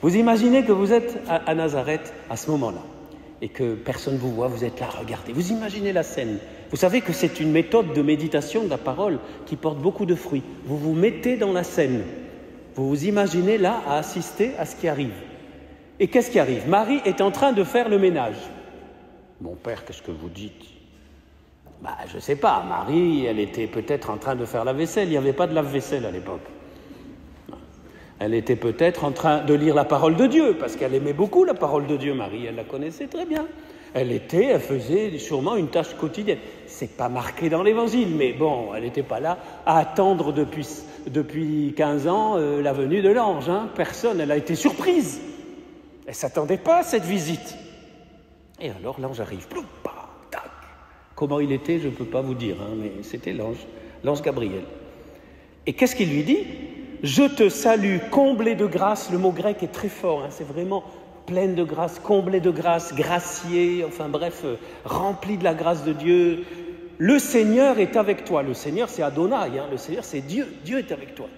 Vous imaginez que vous êtes à Nazareth à ce moment-là et que personne ne vous voit, vous êtes là, regardez. Vous imaginez la scène. Vous savez que c'est une méthode de méditation de la parole qui porte beaucoup de fruits. Vous vous mettez dans la scène. Vous vous imaginez là à assister à ce qui arrive. Et qu'est-ce qui arrive? Marie est en train de faire le ménage. Mon père, qu'est-ce que vous dites? Je ne sais pas. Marie, elle était peut-être en train de faire la vaisselle. Il n'y avait pas de lave-vaisselle à l'époque. Elle était peut-être en train de lire la parole de Dieu, parce qu'elle aimait beaucoup la parole de Dieu, Marie, elle la connaissait très bien. Elle faisait sûrement une tâche quotidienne. C'est pas marqué dans l'Évangile, mais bon, elle n'était pas là à attendre depuis 15 ans la venue de l'ange. Personne, elle a été surprise. Elle ne s'attendait pas à cette visite. Et alors l'ange arrive, ploum, tac. Comment il était, je ne peux pas vous dire, mais c'était l'ange Gabriel. Et qu'est-ce qu'il lui dit? Je te salue, comblé de grâce. Le mot grec est très fort, c'est vraiment pleine de grâce, comblé de grâce, gracié, rempli de la grâce de Dieu. Le Seigneur est avec toi. Le Seigneur, c'est Adonai, le Seigneur, c'est Dieu. Dieu est avec toi.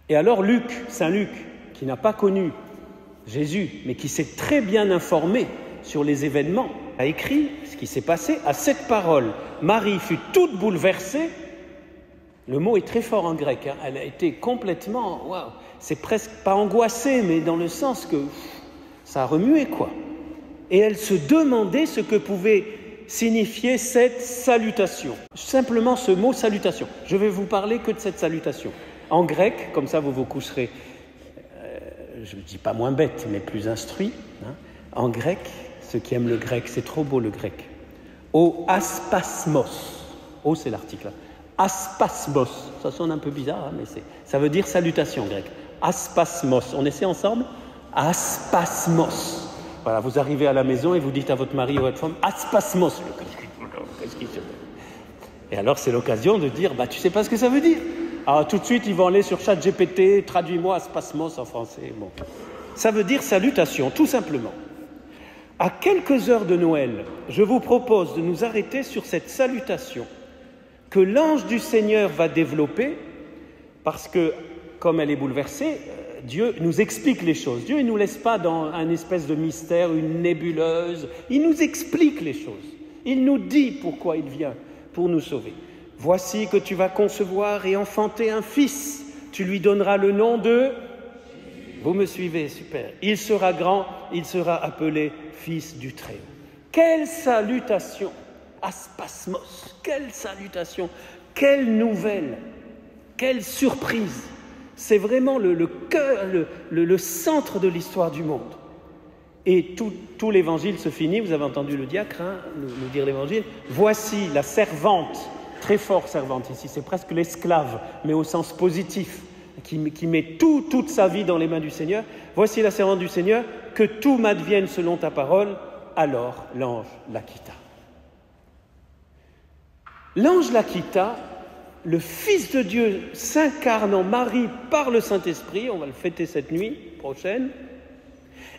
Et alors Saint Luc, qui n'a pas connu Jésus, mais qui s'est très bien informé sur les événements, a écrit ce qui s'est passé à cette parole. Marie fut toute bouleversée. Le mot est très fort en grec, elle a été complètement, c'est presque pas angoissée, mais dans le sens que ça a remué, quoi. Et elle se demandait ce que pouvait signifier cette salutation. Simplement ce mot salutation. Je vais vous parler que de cette salutation. En grec, comme ça vous vous coucherez, je ne dis pas moins bête, mais plus instruit. En grec, ceux qui aiment le grec, c'est trop beau le grec. O aspasmos. O, c'est l'article. Aspasmos, ça sonne un peu bizarre, mais ça veut dire salutation en grec. Aspasmos, on essaie ensemble? Aspasmos. Voilà, vous arrivez à la maison et vous dites à votre mari ou à votre femme, aspasmos. Qu'est-ce qui se passe? Et alors c'est l'occasion de dire, tu sais pas ce que ça veut dire? Alors tout de suite, ils vont aller sur ChatGPT, traduis-moi aspasmos en français. Bon. Ça veut dire salutation, tout simplement. À quelques heures de Noël, je vous propose de nous arrêter sur cette salutation que l'ange du Seigneur va développer, parce que, comme elle est bouleversée, Dieu nous explique les choses. Dieu ne nous laisse pas dans un espèce de mystère, une nébuleuse. Il nous explique les choses. Il nous dit pourquoi il vient, pour nous sauver. « Voici que tu vas concevoir et enfanter un fils. Tu lui donneras le nom de... » Vous me suivez, super. « Il sera grand, il sera appelé Fils du Très-Haut. » Quelle salutation! Aspasmos, quelle salutation, quelle nouvelle, quelle surprise. C'est vraiment le cœur, le centre de l'histoire du monde. Et tout l'évangile se finit, vous avez entendu le diacre nous dire l'évangile. Voici la servante, très fort servante ici, c'est presque l'esclave, mais au sens positif, qui met toute sa vie dans les mains du Seigneur. Voici la servante du Seigneur, que tout m'advienne selon ta parole. Alors l'ange la quitta. L'ange la quitta, le Fils de Dieu s'incarne en Marie par le Saint-Esprit, on va le fêter cette nuit prochaine,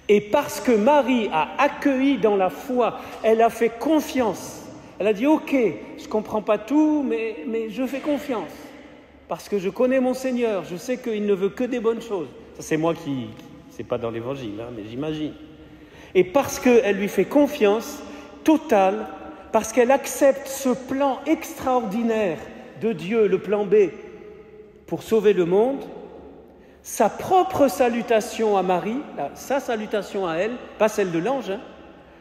et parce que Marie a accueilli dans la foi, elle a fait confiance, elle a dit « Ok, je ne comprends pas tout, mais je fais confiance, parce que je connais mon Seigneur, je sais qu'il ne veut que des bonnes choses. » Ça c'est moi qui, c'est pas dans l'Évangile, mais j'imagine. Et parce qu'elle lui fait confiance totale, parce qu'elle accepte ce plan extraordinaire de Dieu, le plan B, pour sauver le monde, sa propre salutation à Marie, sa salutation à elle, pas celle de l'ange,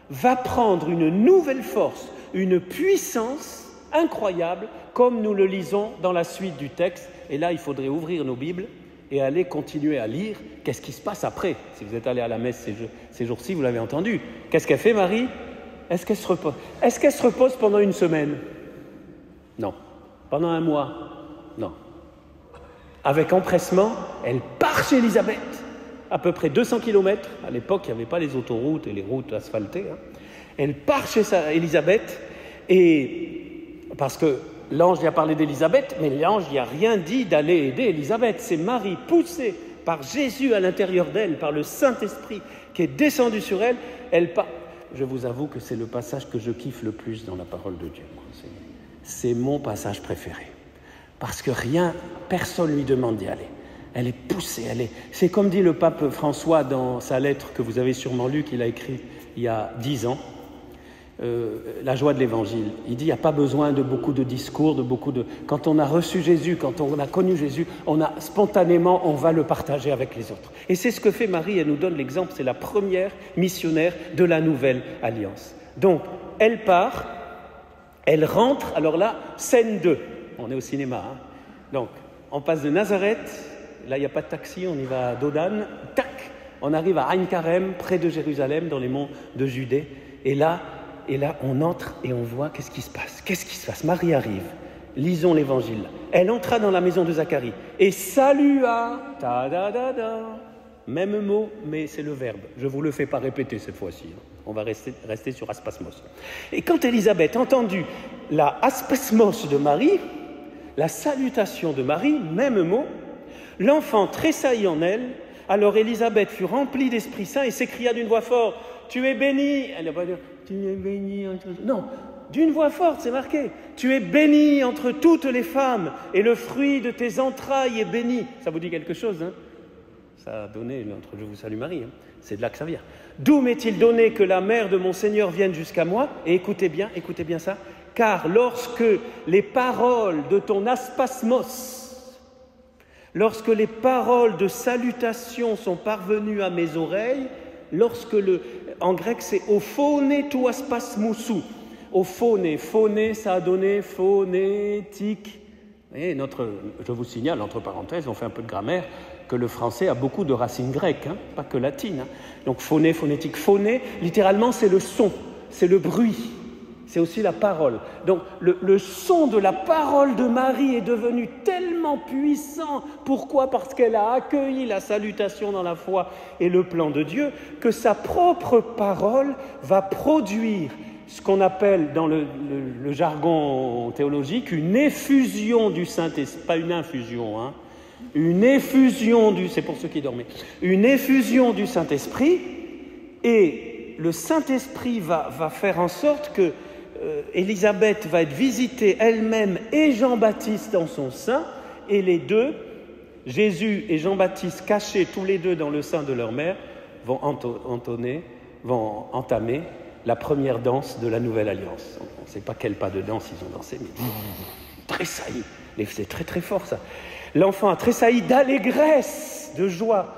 va prendre une nouvelle force, une puissance incroyable, comme nous le lisons dans la suite du texte. Et là, il faudrait ouvrir nos Bibles et aller continuer à lire. Qu'est-ce qui se passe après? Si vous êtes allé à la messe ces jours-ci, vous l'avez entendu. Qu'est-ce qu'elle fait, Marie? Est-ce qu'elle se repose? Est-ce qu'elle se repose pendant une semaine? Non. Pendant un mois? Non. Avec empressement, elle part chez Élisabeth, à peu près 200 km. À l'époque, il n'y avait pas les autoroutes et les routes asphaltées. Elle part chez Élisabeth, et parce que l'ange y a parlé d'Élisabeth, mais l'ange n'y a rien dit d'aller aider Élisabeth. C'est Marie, poussée par Jésus à l'intérieur d'elle, par le Saint-Esprit, qui est descendu sur elle. Elle part. Je vous avoue que c'est le passage que je kiffe le plus dans la parole de Dieu. C'est mon passage préféré. Parce que personne ne lui demande d'y aller. elle est poussée. C'est comme dit le pape François dans sa lettre que vous avez sûrement lue, qu'il a écrite il y a 10 ans, la joie de l'Évangile. Il dit, il n'y a pas besoin de beaucoup de discours, Quand on a reçu Jésus, quand on a connu Jésus, spontanément, on va le partager avec les autres. Et c'est ce que fait Marie, elle nous donne l'exemple, c'est la première missionnaire de la Nouvelle Alliance. Donc, elle part, elle rentre, alors là, scène 2, on est au cinéma, hein. Donc, on passe de Nazareth, là il n'y a pas de taxi, on y va à Dodane, tac, on arrive à Ain Karem, près de Jérusalem, dans les monts de Judée, et là, on entre et on voit qu'est-ce qui se passe. Qu'est-ce qui se passe? Marie arrive, lisons l'Évangile. Elle entra dans la maison de Zacharie et salua, ta-da-da-da, même mot, mais c'est le verbe. Je ne vous le fais pas répéter cette fois-ci. On va rester sur aspasmos. Et quand Élisabeth a entendu la aspasmos de Marie, la salutation de Marie, même mot, l'enfant tressaillit en elle. Alors Élisabeth fut remplie d'Esprit Saint et s'écria d'une voix forte, « Tu es bénie !» Elle n'a pas dit « Tu es bénie entre... » Non, d'une voix forte, c'est marqué. « Tu es bénie entre toutes les femmes et le fruit de tes entrailles est béni. » Ça vous dit quelque chose, hein? Ça a donné notre « Je vous salue Marie », hein. C'est de là que ça vient. « D'où m'est-il donné que la mère de mon Seigneur vienne jusqu'à moi ?» Et écoutez bien ça. « Car lorsque les paroles de ton aspasmos, lorsque les paroles de salutation sont parvenues à mes oreilles, en grec c'est ophoné tu aspasmosou. Ophoné, phoné, ça a donné phonétique. Et je vous signale, entre parenthèses, on fait un peu de grammaire, que le français a beaucoup de racines grecques, hein, pas que latines. Hein. Donc phoné, phonétique, phoné, littéralement c'est le son, c'est le bruit. C'est aussi la parole. Donc, le son de la parole de Marie est devenu tellement puissant. Pourquoi? Parce qu'elle a accueilli la salutation dans la foi et le plan de Dieu, que sa propre parole va produire ce qu'on appelle dans le jargon théologique une effusion du Saint-Esprit. Pas une infusion, hein. Une effusion c'est pour ceux qui dormaient. Une effusion du Saint-Esprit, et le Saint-Esprit va faire en sorte que Élisabeth va être visitée elle-même et Jean-Baptiste dans son sein, et les deux, Jésus et Jean-Baptiste cachés tous les deux dans le sein de leur mère, vont entamer la première danse de la Nouvelle Alliance. On ne sait pas quel pas de danse ils ont dansé, mais tressailli. C'est très très fort ça. L'enfant a tressailli d'allégresse, de joie.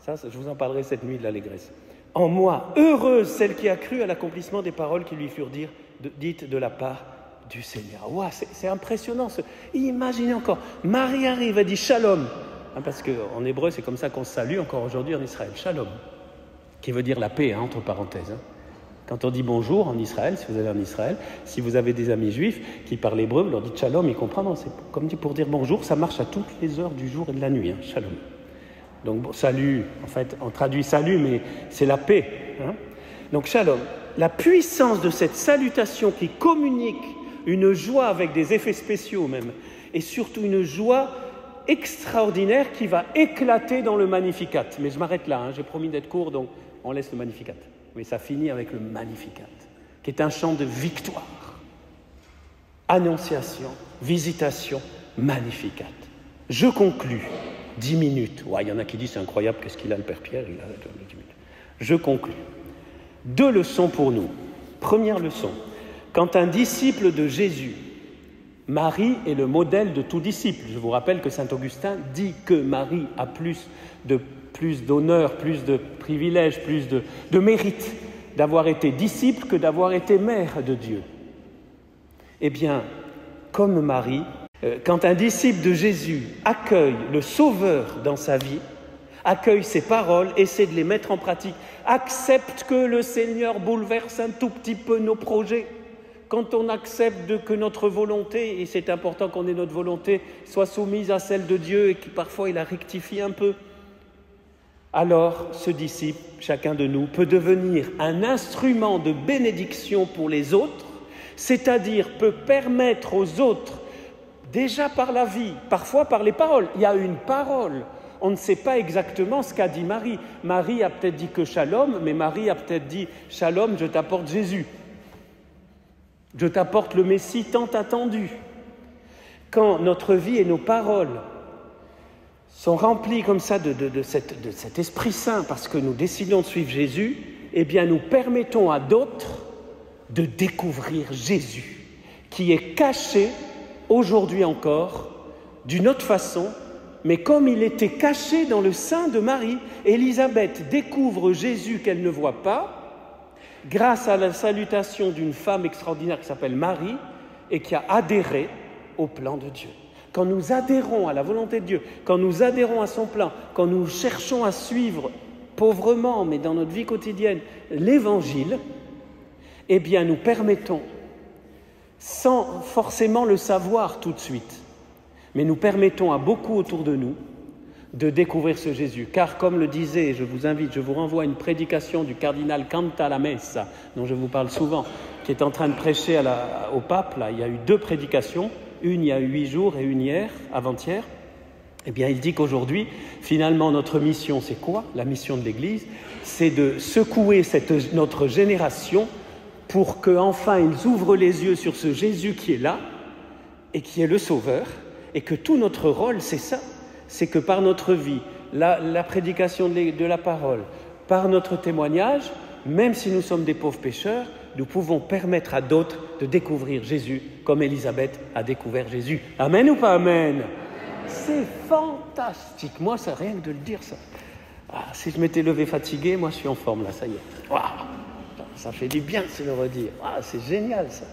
Ça, je vous en parlerai cette nuit de l'allégresse. En moi, heureuse celle qui a cru à l'accomplissement des paroles qui lui furent dites de la part du Seigneur. Wow, c'est impressionnant. Imaginez encore, Marie arrive, elle dit shalom, hein, parce qu'en hébreu c'est comme ça qu'on se salue encore aujourd'hui en Israël, shalom, qui veut dire la paix, hein, entre parenthèses. Hein. Quand on dit bonjour en Israël, si vous allez en Israël, si vous avez des amis juifs qui parlent hébreu, vous leur dites shalom, ils comprennent, c'est comme dit pour dire bonjour, ça marche à toutes les heures du jour et de la nuit, hein, shalom. Donc bon, salut, en fait, on traduit salut, mais c'est la paix. Hein. Donc shalom, la puissance de cette salutation qui communique une joie avec des effets spéciaux même, et surtout une joie extraordinaire qui va éclater dans le Magnificat. Mais je m'arrête là, hein, j'ai promis d'être court, donc on laisse le Magnificat. Mais ça finit avec le Magnificat, qui est un chant de victoire. Annonciation, visitation, Magnificat. Je conclus. 10 minutes. Ouais, il y en a qui disent c'est incroyable, qu'est-ce qu'il a le Père Pierre, il a 10 minutes. Je conclus. 2 leçons pour nous. Première leçon. Quand un disciple de Jésus, Marie est le modèle de tout disciple. Je vous rappelle que saint Augustin dit que Marie a plus d'honneur, plus de privilèges, plus de mérite d'avoir été disciple que d'avoir été mère de Dieu. Eh bien, comme Marie, quand un disciple de Jésus accueille le Sauveur dans sa vie, accueille ses paroles, essaie de les mettre en pratique, accepte que le Seigneur bouleverse un tout petit peu nos projets, quand on accepte que notre volonté, et c'est important qu'on ait notre volonté, soit soumise à celle de Dieu et que parfois il la rectifie un peu, alors ce disciple, chacun de nous, peut devenir un instrument de bénédiction pour les autres, c'est-à-dire peut permettre aux autres, déjà par la vie, parfois par les paroles. Il y a une parole. On ne sait pas exactement ce qu'a dit Marie. Marie a peut-être dit que shalom, mais Marie a peut-être dit shalom, je t'apporte Jésus. Je t'apporte le Messie tant attendu. Quand notre vie et nos paroles sont remplis comme ça de cet Esprit Saint parce que nous décidons de suivre Jésus, eh bien nous permettons à d'autres de découvrir Jésus, qui est caché aujourd'hui encore d'une autre façon, mais comme il était caché dans le sein de Marie. Élisabeth découvre Jésus qu'elle ne voit pas grâce à la salutation d'une femme extraordinaire qui s'appelle Marie et qui a adhéré au plan de Dieu. Quand nous adhérons à la volonté de Dieu, quand nous adhérons à son plan, quand nous cherchons à suivre pauvrement, mais dans notre vie quotidienne, l'Évangile, eh bien nous permettons, sans forcément le savoir tout de suite, mais nous permettons à beaucoup autour de nous de découvrir ce Jésus. Car comme le disait, je vous renvoie à une prédication du cardinal Cantalamessa, dont je vous parle souvent, qui est en train de prêcher au pape. Là, il y a eu 2 prédications, une il y a eu 8 jours et une hier, avant-hier. Eh bien, il dit qu'aujourd'hui, finalement, notre mission, c'est quoi? La mission de l'Église, c'est de secouer notre génération pour qu'enfin ils ouvrent les yeux sur ce Jésus qui est là et qui est le Sauveur, et que tout notre rôle, c'est ça, c'est que par notre vie, la prédication de la parole, par notre témoignage, même si nous sommes des pauvres pécheurs, nous pouvons permettre à d'autres de découvrir Jésus comme Élisabeth a découvert Jésus. Amen ou pas amen? C'est fantastique. Moi, ça rien que de le dire, ça. Si je m'étais levé fatigué, moi, je suis en forme, là, ça y est. Waouh, ça fait du bien de se le redire. C'est génial, ça.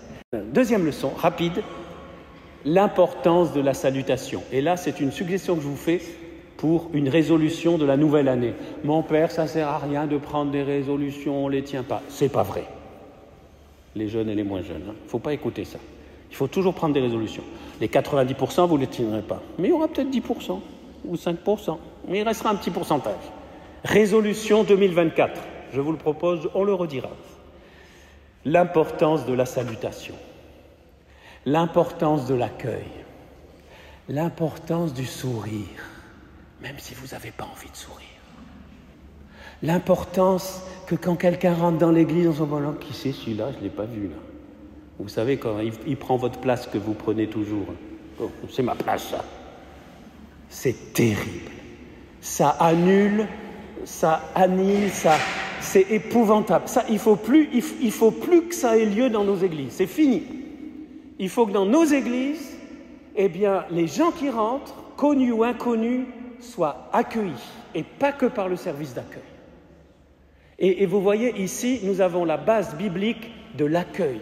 Deuxième leçon, rapide, l'importance de la salutation. Et là, c'est une suggestion que je vous fais pour une résolution de la nouvelle année. Mon père, ça ne sert à rien de prendre des résolutions, on ne les tient pas. C'est pas vrai. Les jeunes et les moins jeunes. Il ne faut pas écouter ça. Il faut toujours prendre des résolutions. Les 90%, vous ne les tiendrez pas. Mais il y aura peut-être 10% ou 5%. Mais il restera un petit pourcentage. Résolution 2024. Je vous le propose, on le redira. L'importance de la salutation. L'importance de l'accueil. L'importance du sourire. Même si vous n'avez pas envie de sourire. L'importance que quand quelqu'un rentre dans l'église, on se dit, voilà, qui c'est celui-là? Je ne l'ai pas vu, là. Vous savez, quand il prend votre place que vous prenez toujours. Oh, c'est ma place, ça. C'est terrible. Ça annule, ça annihile, c'est épouvantable. Ça, il faut plus que ça ait lieu dans nos églises. C'est fini. Il faut que dans nos églises, eh bien, les gens qui rentrent, connus ou inconnus, soient accueillis. Et pas que par le service d'accueil. Et vous voyez, ici, nous avons la base biblique de l'accueil.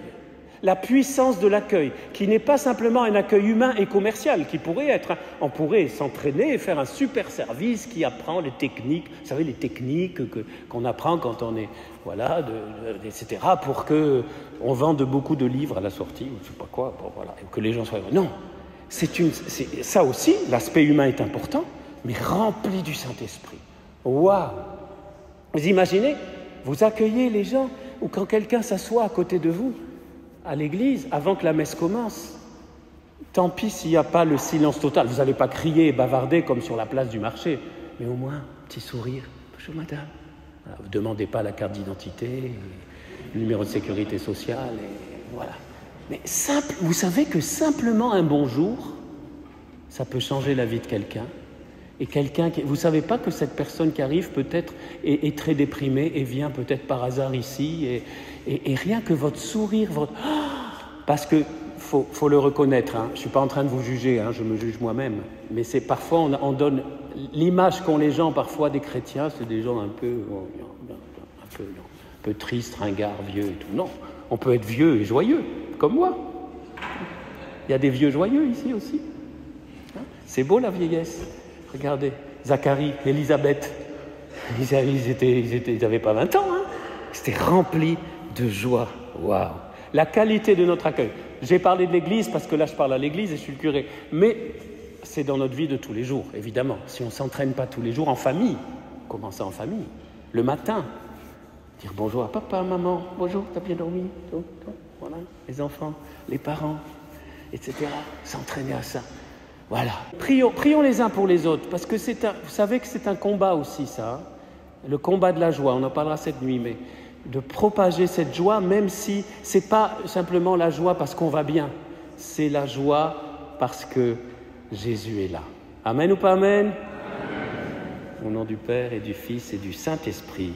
La puissance de l'accueil, qui n'est pas simplement un accueil humain et commercial, qui pourrait être, on pourrait s'entraîner et faire un super service qui apprend les techniques, vous savez, les techniques qu'on apprend quand on est, voilà, etc., pour qu'on vende beaucoup de livres à la sortie, ou je ne sais pas quoi, bon, voilà, et que les gens soient... Non, ça aussi, l'aspect humain est important, mais rempli du Saint-Esprit. Waouh! Vous imaginez, vous accueillez les gens, ou quand quelqu'un s'assoit à côté de vous, à l'église, avant que la messe commence. Tant pis s'il n'y a pas le silence total. Vous n'allez pas crier et bavarder comme sur la place du marché, mais au moins, un petit sourire. Bonjour madame. Voilà, vous ne demandez pas la carte d'identité, le numéro de sécurité sociale, et voilà. Mais simple, vous savez que simplement un bonjour, ça peut changer la vie de quelqu'un. Et vous ne savez pas que cette personne qui arrive peut-être est très déprimée et vient peut-être par hasard ici et rien que votre sourire, parce que faut le reconnaître, hein, je ne suis pas en train de vous juger, hein, je me juge moi-même, mais c'est parfois on donne l'image qu'ont les gens parfois des chrétiens, c'est des gens un peu tristes, ringards, vieux et tout. Non, on peut être vieux et joyeux, comme moi. Il y a des vieux joyeux ici aussi. Hein, c'est beau la vieillesse. Regardez, Zacharie, Élisabeth, ils n'avaient pas 20 ans, hein. C'était rempli de joie. Waouh! La qualité de notre accueil. J'ai parlé de l'Église parce que là, je parle à l'Église et je suis le curé. Mais c'est dans notre vie de tous les jours, évidemment. Si on ne s'entraîne pas tous les jours en famille, commencer en famille, le matin, dire bonjour à papa, maman, bonjour, t'as bien dormi? Voilà, les enfants, les parents, etc. S'entraîner à ça. Voilà. Prions les uns pour les autres, parce que vous savez que c'est un combat aussi, ça. Hein, le combat de la joie, on en parlera cette nuit, mais de propager cette joie, même si ce n'est pas simplement la joie parce qu'on va bien, c'est la joie parce que Jésus est là. Amen ou pas amen? Au nom du Père et du Fils et du Saint-Esprit.